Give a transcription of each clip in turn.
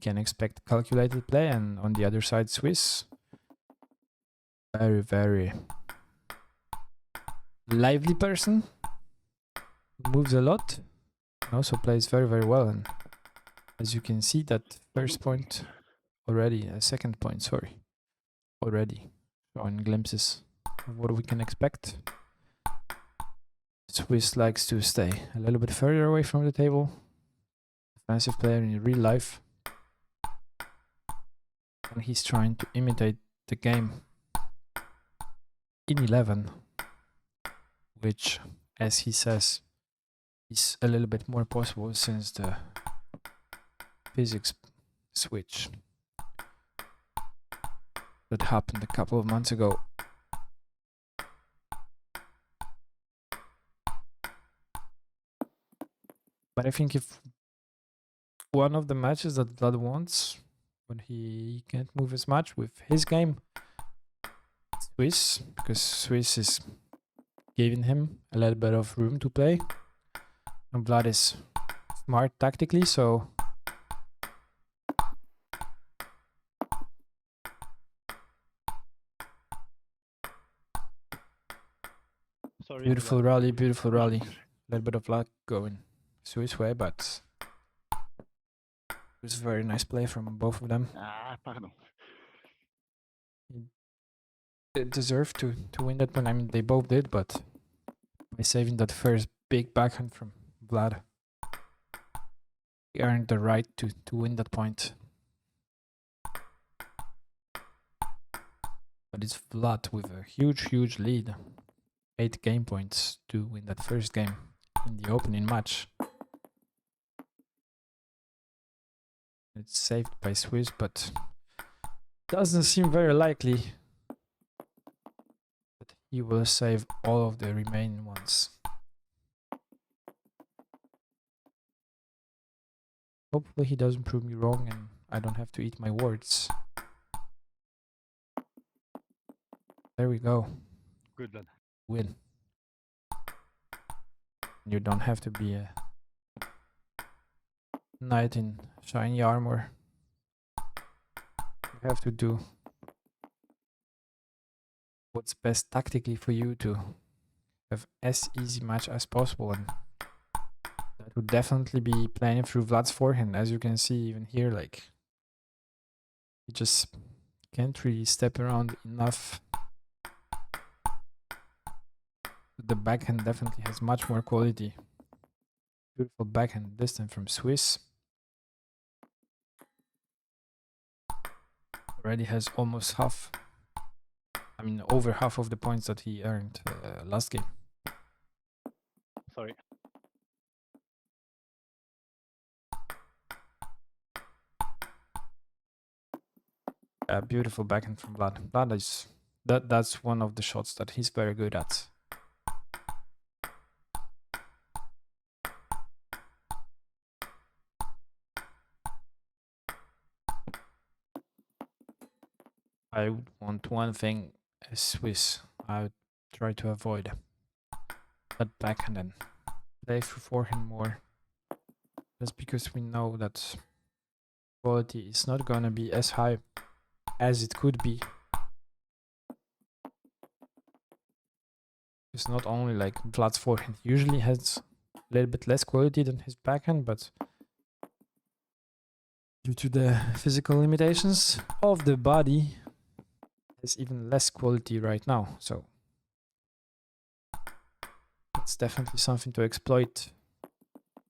can expect calculated play, and on the other side, Swiss, very, very lively person, moves a lot, and also plays very, very well. And as you can see, that first point already, second point, sorry, already showing glimpses of what we can expect. Swiss likes to stay a little bit further away from the table. Defensive player in real life. And he's trying to imitate the game in 11, which, as he says, is a little bit more possible since the physics switch that happened a couple of months ago. But I think if one of the matches that Wlad wants, when he can't move as much with his game, Swiss, because Swiss is giving him a little bit of room to play, and Wlad is smart tactically, so sorry, beautiful rally, beautiful rally. A little bit of luck going Swiss way, but it was a very nice play from both of them. Ah, pardon. They deserved to win that one. I mean, they both did, but by saving that first big backhand from Wlad, he earned the right to win that point. But it's Wlad with a huge lead. 8 game points to win that first game in the opening match. It's saved by Swiss, but doesn't seem very likely that he will save all of the remaining ones. Hopefully he doesn't prove me wrong and I don't have to eat my words. There we go. Good lad. Win. You don't have to be a knight in shiny armor. You have to do what's best tactically for you to have as easy match as possible, and that would definitely be playing through Vlad's forehand. As you can see even here, like, you just can't really step around enough. The backhand definitely has much more quality. Beautiful backhand this time from Swiss. Already has almost half, I mean over half of the points that he earned last game. Sorry. A beautiful backhand from Wlad. Wlad is that's one of the shots that he's very good at. I would want one thing as Swiss. I would try to avoid that backhand and play through forehand more. Just because we know that quality is not gonna be as high as it could be. It's not only like Vlad's forehand usually has a little bit less quality than his backhand, but due to the physical limitations of the body, has even less quality right now. So it's definitely something to exploit,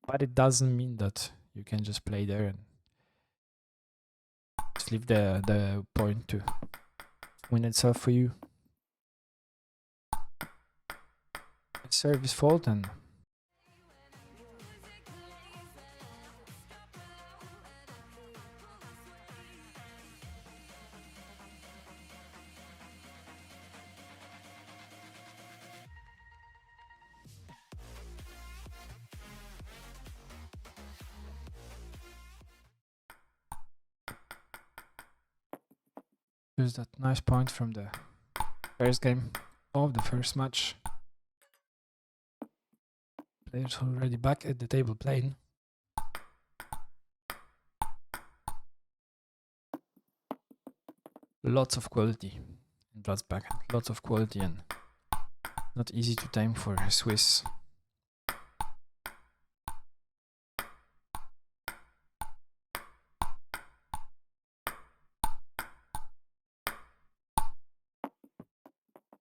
but it doesn't mean that you can just play there and just leave the point to win itself for you. Service fault, and there's that nice point from the first game of the first match. Players already back at the table playing. lots of quality in Wlad's backhand. Lots of quality and not easy to tame for Swiss.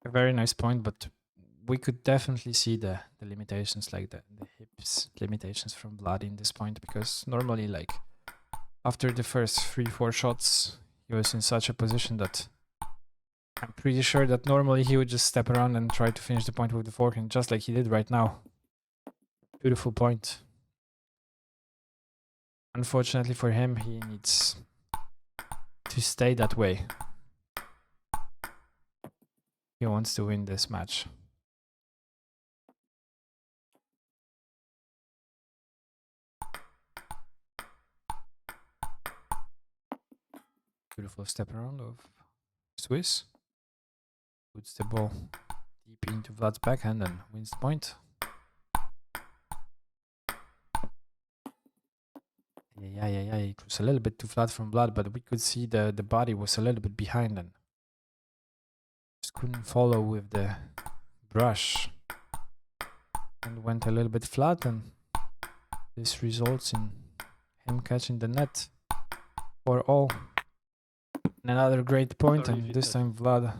A very nice point, but we could definitely see the limitations, like the hips limitations from Wlad in this point, because normally, like, after the first 3-4 shots, he was in such a position that I'm pretty sure that normally he would just step around and try to finish the point with the forehand, just like he did right now. Beautiful point. Unfortunately for him, he needs to stay that way. He wants to win this match. Beautiful step around of Swiss. Puts the ball deep into Wlad's backhand and wins the point. Yeah. It was a little bit too flat from Wlad, but we could see the body was a little bit behind and just couldn't follow with the brush. And went a little bit flat, and this results in him catching the net for all. And another great point, and this time Wlad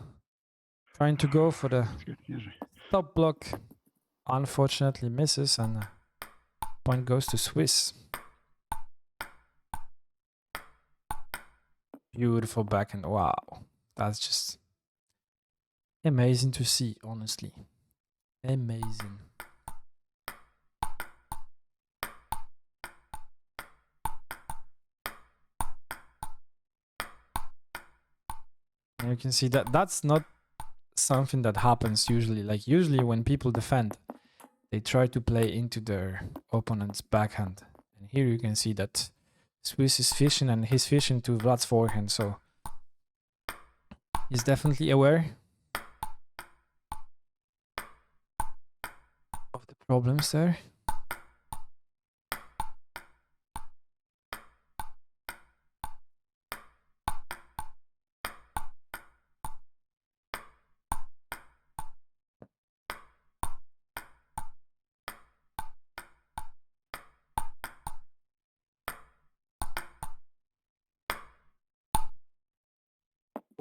trying to go for the top block. Unfortunately misses, and point goes to Swiss. Beautiful backhand. Wow. That's just amazing to see, honestly. Amazing. And you can see that that's not something that happens usually. Like, usually when people defend, they try to play into their opponent's backhand. And here you can see that Swiss is fishing, and he's fishing to Wlad's forehand, so he's definitely aware of the problems there.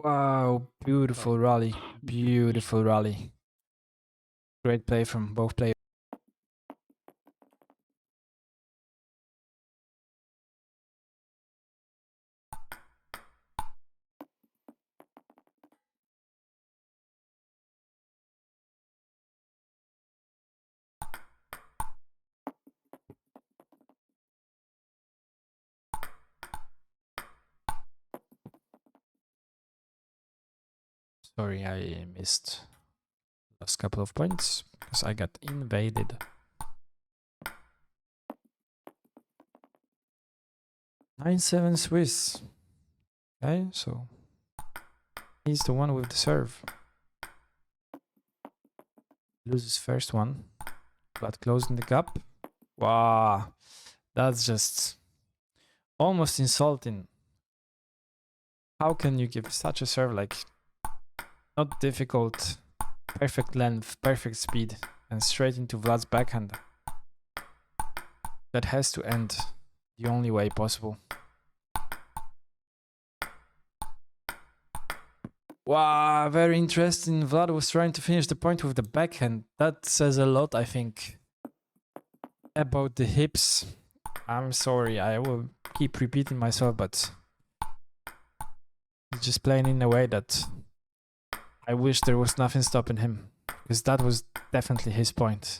Wow, beautiful rally. Beautiful rally. Great play from both players. Sorry, I missed last couple of points because I got invaded. 9-7 Swiss. Okay, so he's the one with the serve. Loses first one, but closing the gap. Wow, that's just almost insulting. How can you give such a serve, like, not difficult, perfect length, perfect speed, and straight into Wlad's backhand? That has to end the only way possible. Wow, very interesting. Wlad was trying to finish the point with the backhand. That says a lot, I think, about the hips. I'm sorry, I will keep repeating myself, but he's just playing in a way that I wish there was nothing stopping him, because that was definitely his point.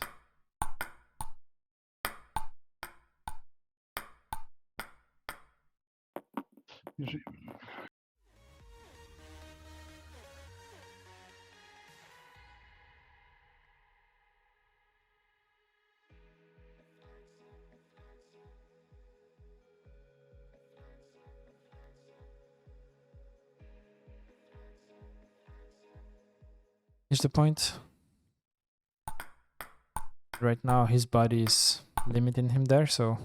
Here's the point. Right now his body is limiting him there, so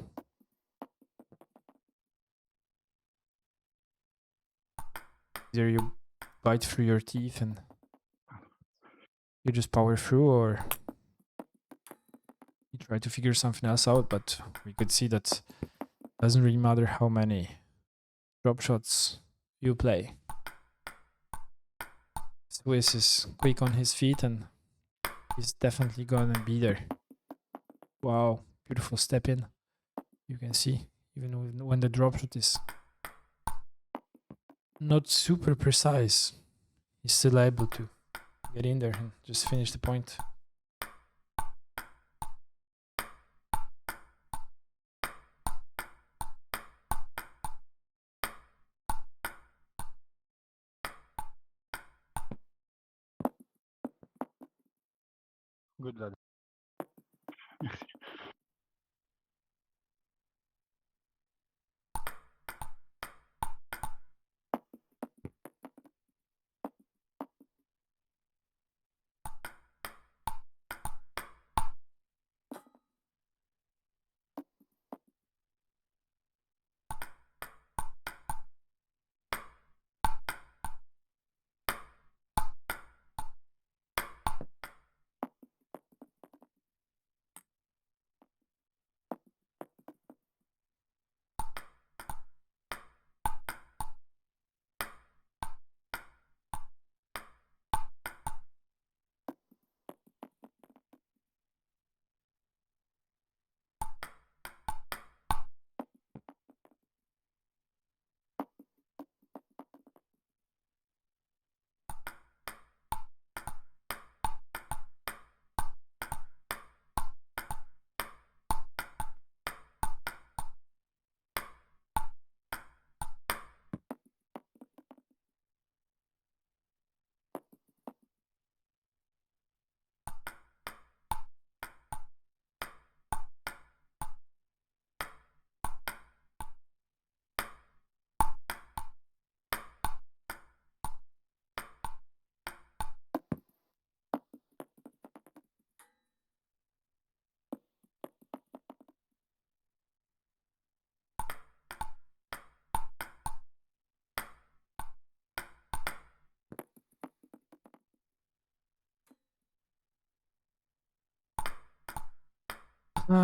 either you bite through your teeth and you just power through, or you try to figure something else out. But we could see that doesn't really matter how many drop shots you play. Swiss is quick on his feet and he's definitely gonna be there. Wow, beautiful step in. You can see, even when the drop shot is not super precise, he's still able to get in there and just finish the point. Good lad.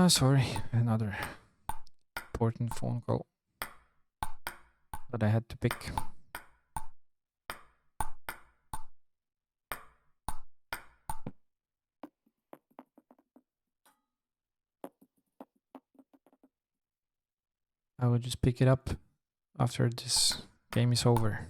Sorry, another important phone call that I had to pick. I will just pick it up after this game is over.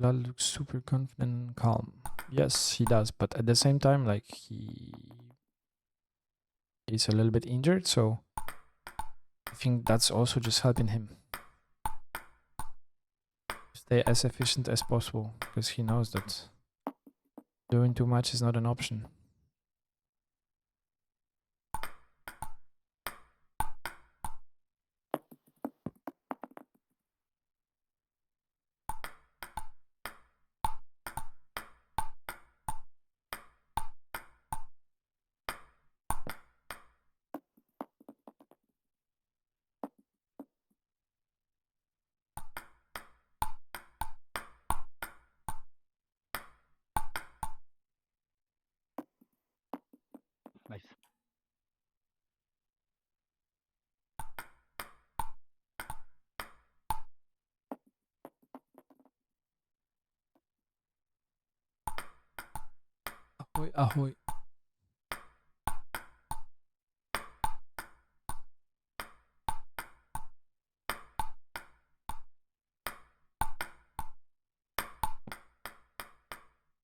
Wlad looks super confident and calm. Yes, he does, but at the same time, like, he is a little bit injured, so I think that's also just helping him stay as efficient as possible, because he knows that doing too much is not an option. Nice. Ahoy, ahoy.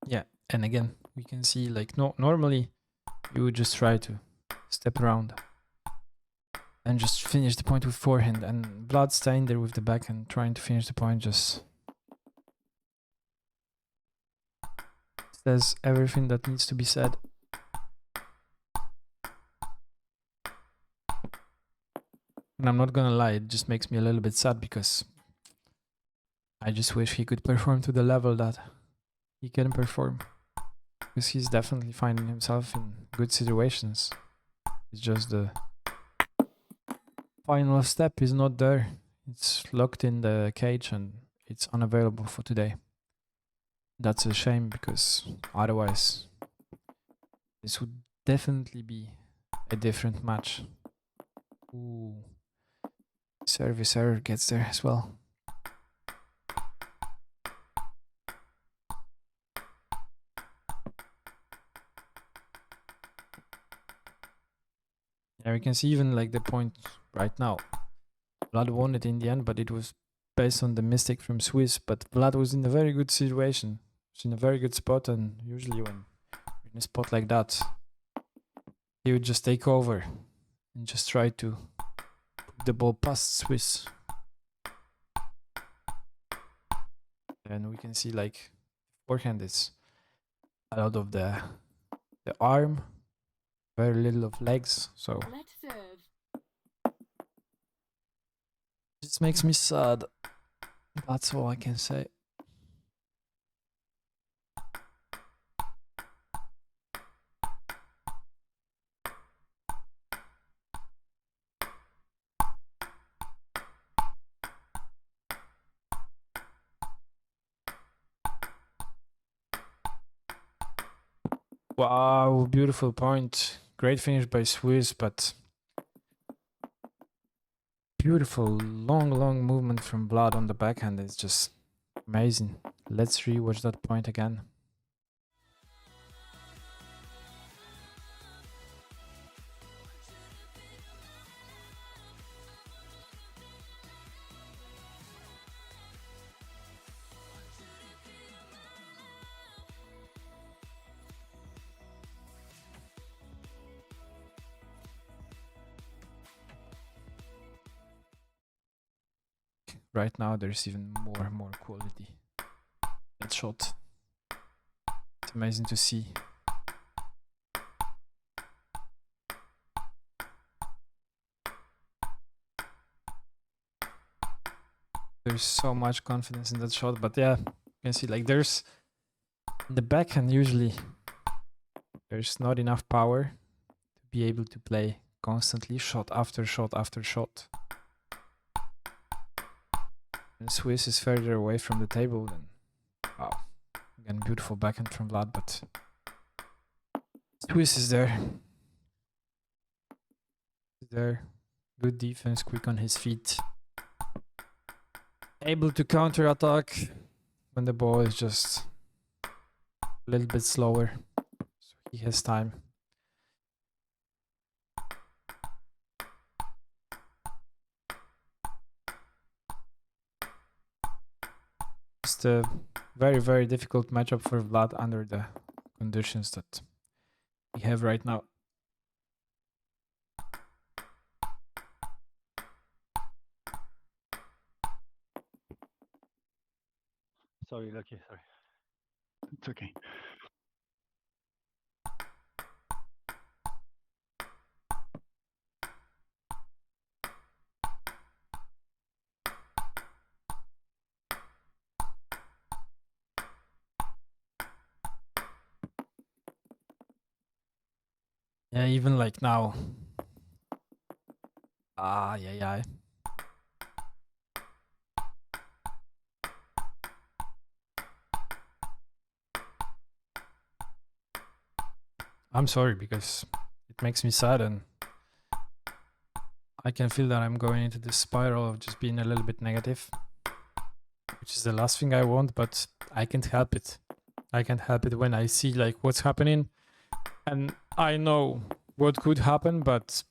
Yeah, and again, we can see, like, normally you would just try to step around and just finish the point with forehand, and Wlad staying there with the backhand trying to finish the point just says everything that needs to be said. And I'm not gonna lie, it just makes me a little bit sad, because I just wish he could perform to the level that he can perform, because he's definitely finding himself in good situations. It's just the final step is not there. It's locked in the cage and it's unavailable for today. That's a shame because otherwise this would definitely be a different match. Ooh. Service error gets there as well. Yeah, we can see even like the point right now. Wlad won it in the end, but it was based on the mistake from Swiss. But Wlad was in a very good situation. He was in a very good spot, and usually when you're in a spot like that, he would just take over and just try to put the ball past Swiss. And we can see like forehand is a lot of the arm, very little of legs, so this makes me sad. That's all I can say. Wow, beautiful point. Great finish by Swiss, but beautiful long movement from Wlad on the backhand. It's just amazing. Let's rewatch that point again. Right now there's even more quality. That shot. It's amazing to see. There's so much confidence in that shot, but yeah, you can see like there's in the backhand usually there's not enough power to be able to play constantly shot after shot after shot. And Swiss is further away from the table than wow. Again, beautiful backhand from Wlad, but Swiss is there. Good defense, quick on his feet. Able to counter attack when the ball is just a little bit slower. So he has time. Just a very difficult matchup for Wlad under the conditions that we have right now. Sorry, Lucky, sorry. It's okay. Yeah, even like now. Yeah. I'm sorry because it makes me sad and I can feel that I'm going into this spiral of just being a little bit negative, which is the last thing I want, but I can't help it. I can't help it when I see like what's happening and I know what could happen, but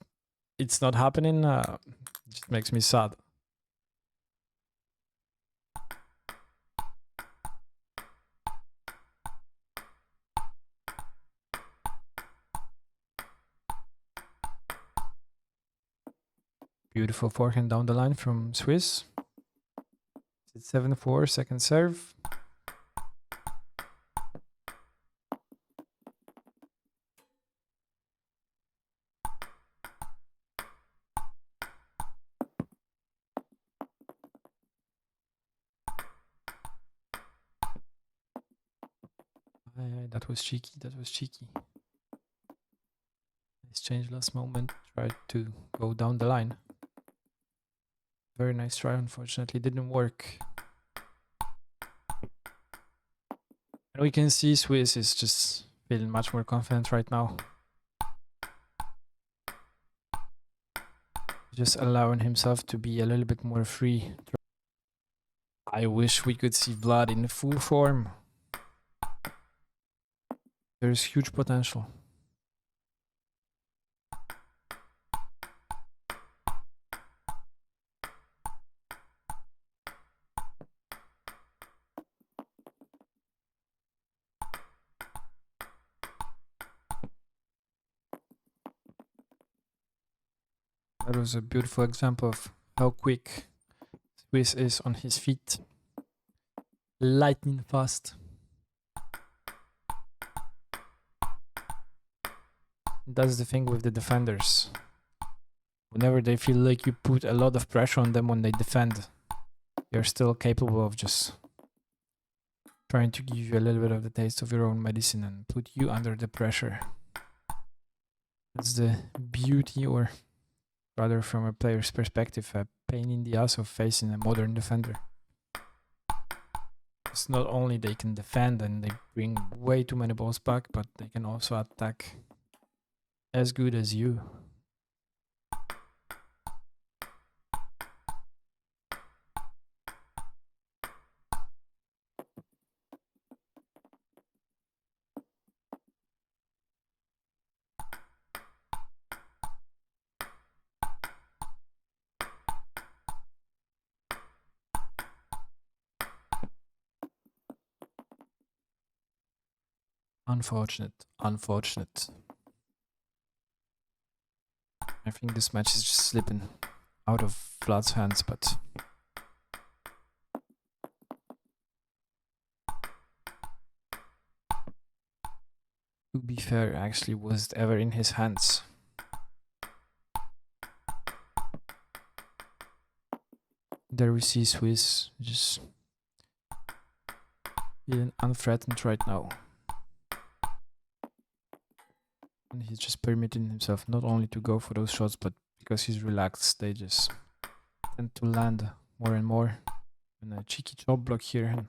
it's not happening. It just makes me sad. Beautiful forehand down the line from Swiss. It's 7-4, second serve. That was cheeky. Nice change last moment. Tried to go down the line. Very nice try, unfortunately didn't work. And we can see Swiss is just feeling much more confident right now. Just allowing himself to be a little bit more free. I wish we could see Wlad in full form. There's huge potential. That was a beautiful example of how quick Swiss is on his feet. Lightning fast. That's the thing with the defenders. Whenever they feel like you put a lot of pressure on them when they defend, you're still capable of just trying to give you a little bit of the taste of your own medicine and put you under the pressure. That's the beauty, or rather from a player's perspective, a pain in the ass of facing a modern defender. It's not only they can defend and they bring way too many balls back, but they can also attack as good as you. Unfortunate, unfortunate. I think this match is just slipping out of Wlad's hands, but to be fair, actually was it ever in his hands. There we see Swiss just feeling unthreatened right now. And he's just permitting himself not only to go for those shots, but because he's relaxed, they just tend to land more and more. And a cheeky chop block here and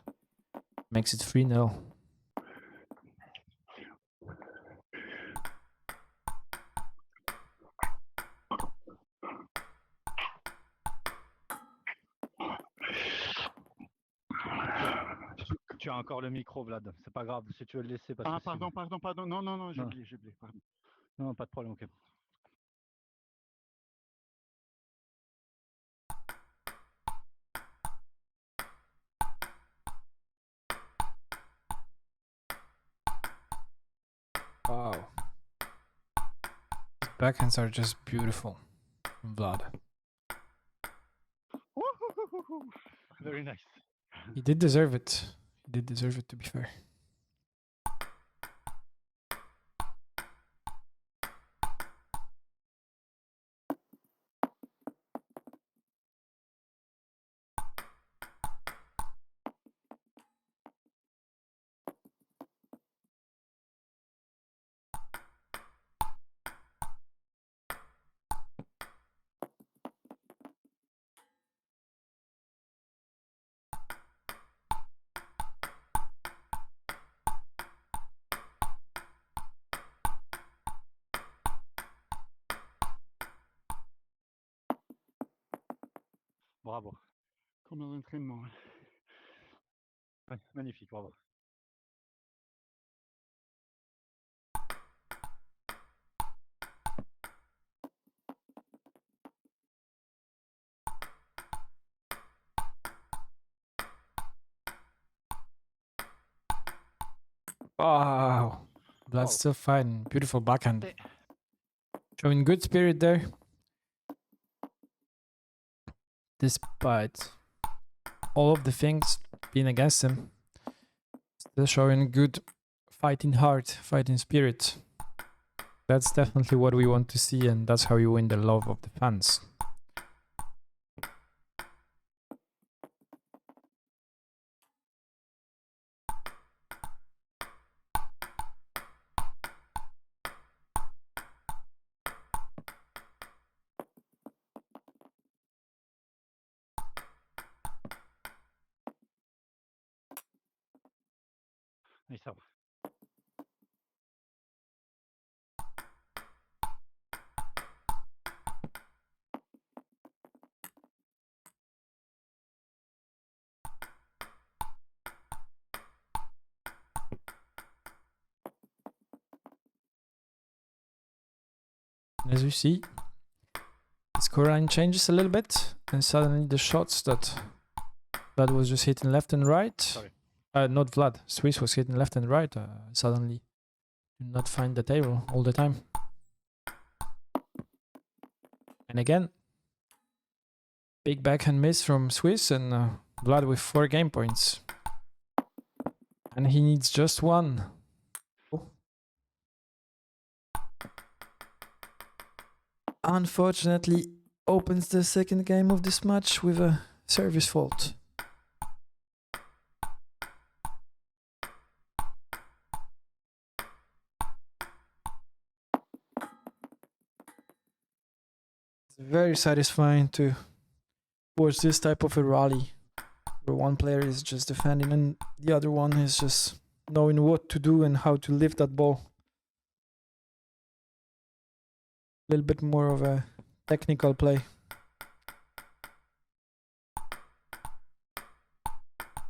makes it 3-0. Tu as encore le micro, Vlad. C'est pas grave, si tu veux le laisser. Parce Ah, que pardon, pardon, pardon. Non, non, non, j'ai oublié, pardon. Non, pas de problème, ok. Wow. His backhands are just beautiful from Wlad. Very nice. He did deserve it. He did deserve it, to be fair. Bravo. Comme à l'entraînement. Ouais, magnifique, bravo. Wow. Wlad's still fine. Beautiful backhand. Showing good spirit there. Despite all of the things being against him, still showing good fighting heart, fighting spirit. That's definitely what we want to see, and that's how you win the love of the fans. Nice serve. As you see, the scoreline changes a little bit, and suddenly the shots that Vlad was just hitting left and right. Sorry. Not Vlad. Swiss was hitting left and right. Suddenly, did not find the table all the time. And again, big backhand miss from Swiss, and Vlad with 4 game points. And he needs just 1. Unfortunately, opens the second game of this match with a service fault. It's very satisfying to watch this type of a rally where one player is just defending and the other one is just knowing what to do and how to lift that ball. A little bit more of a technical play.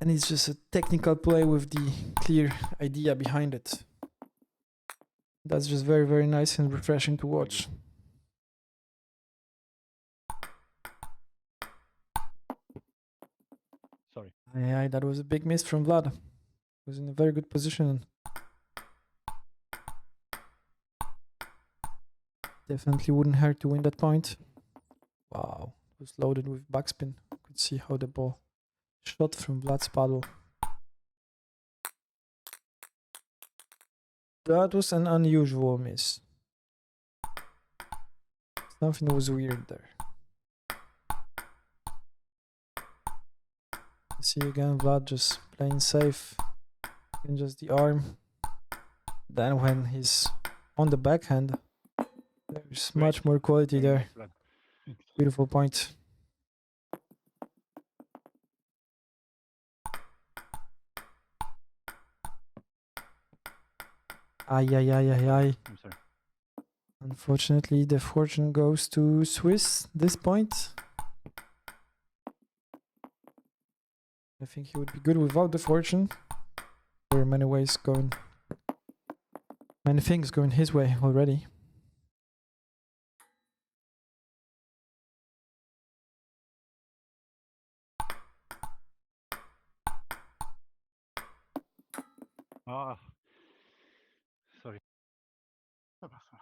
And it's just a technical play with the clear idea behind it. That's just very, very nice and refreshing to watch. Sorry. Aye, that was a big miss from Vlad. Was in a very good position. Definitely wouldn't hurt to win that point. Wow, it was loaded with backspin. Could see how the ball shot from Vlad's paddle. That was an unusual miss. Something was weird there. See again, Vlad just playing safe. And just the arm. Then when he's on the backhand, there's much more quality there. Beautiful point. Ay. I'm sorry. Unfortunately, the fortune goes to Swiss this point. I think he would be good without the fortune. There are many things going his way already. Ah. Sorry. Ça va, ça.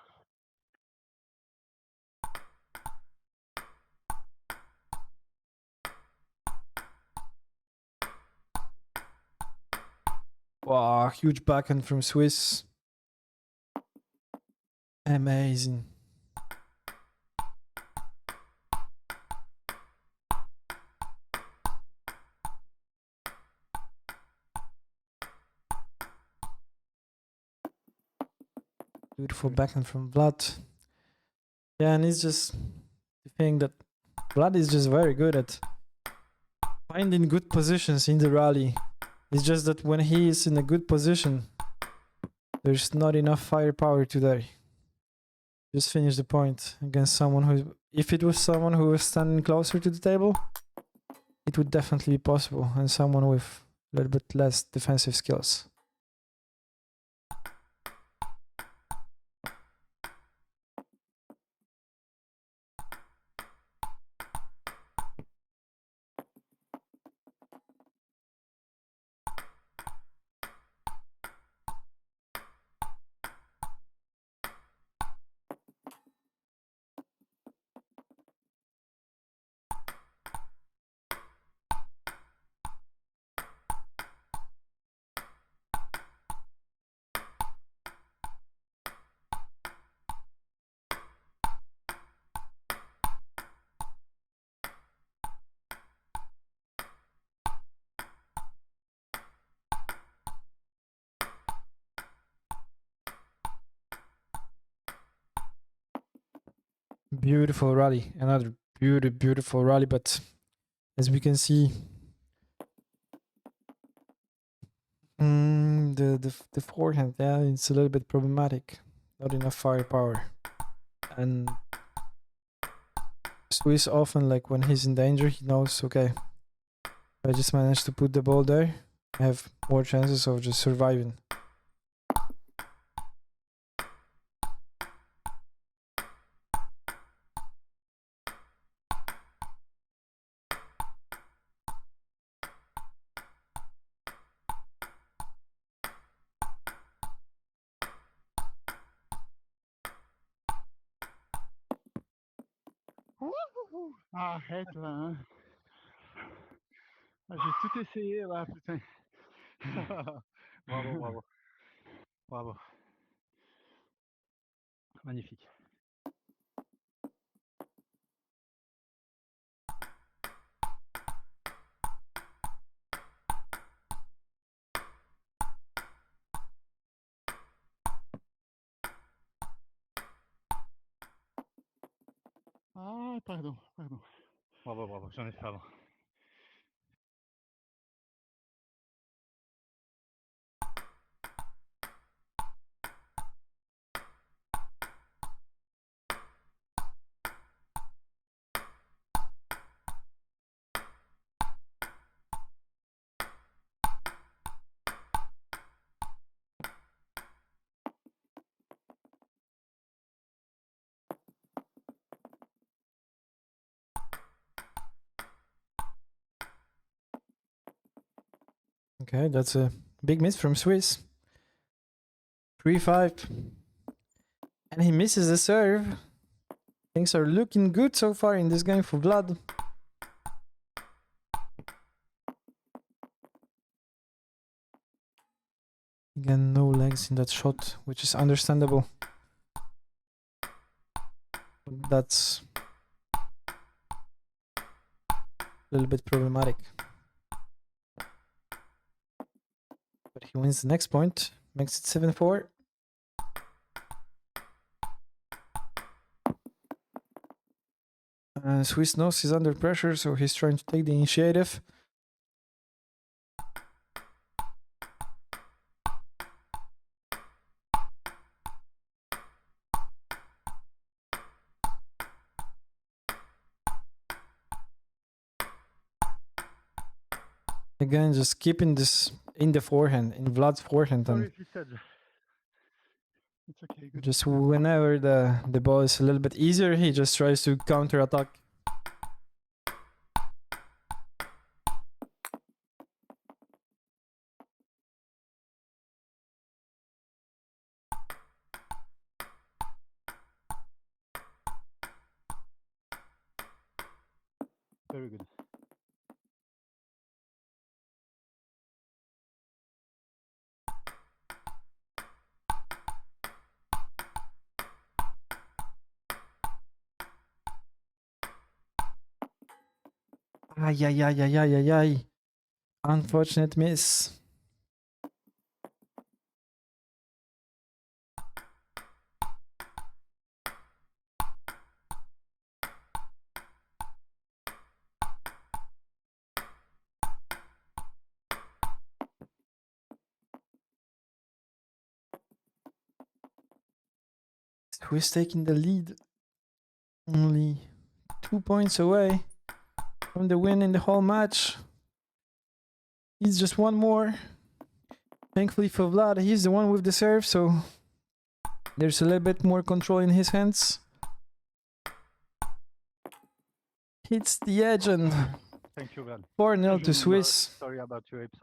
Wow, huge backhand from Swiss. Amazing. Beautiful backhand from Wlad. Yeah, and it's just the thing that Wlad is just very good at finding good positions in the rally. It's just that when he is in a good position, there's not enough firepower today. Just finish the point against someone who, if it was someone who was standing closer to the table, it would definitely be possible, and someone with a little bit less defensive skills. Beautiful rally, another beautiful rally, but as we can see, the forehand, yeah, it's a little bit problematic. Not enough firepower. And Swiss often, like when he's in danger, he knows, okay, if I just manage to put the ball there, I have more chances of just surviving. Arrête là, hein. Ah, j'ai tout essayé là, putain. Bravo, bravo. Bravo. Magnifique. Ah, pardon, pardon. Bravo, bravo. J'en ai fait avant. Okay, that's a big miss from Swiss. 3-5. And he misses the serve. Things are looking good so far in this game for Wlad. Again, no legs in that shot, which is understandable. That's a little bit problematic. But he wins the next point, makes it 7-4. Swiss knows he's under pressure, so he's trying to take the initiative. Again, just keeping this in the forehand, in Vlad's forehand, Sorry and if you said. It's okay, good. just whenever the ball is a little bit easier, he just tries to counter attack. Very good. Ay, ay, ay, ay, ay, ay, ay. Unfortunate miss. Who's taking the lead? Only 2 points away from the win in the whole match. He's just one more. Thankfully for Wlad, he's the one with the serve, so there's a little bit more control in his hands. Hits the edge and Thank you, Wlad. 4-0 to Swiss. Sorry about your hips.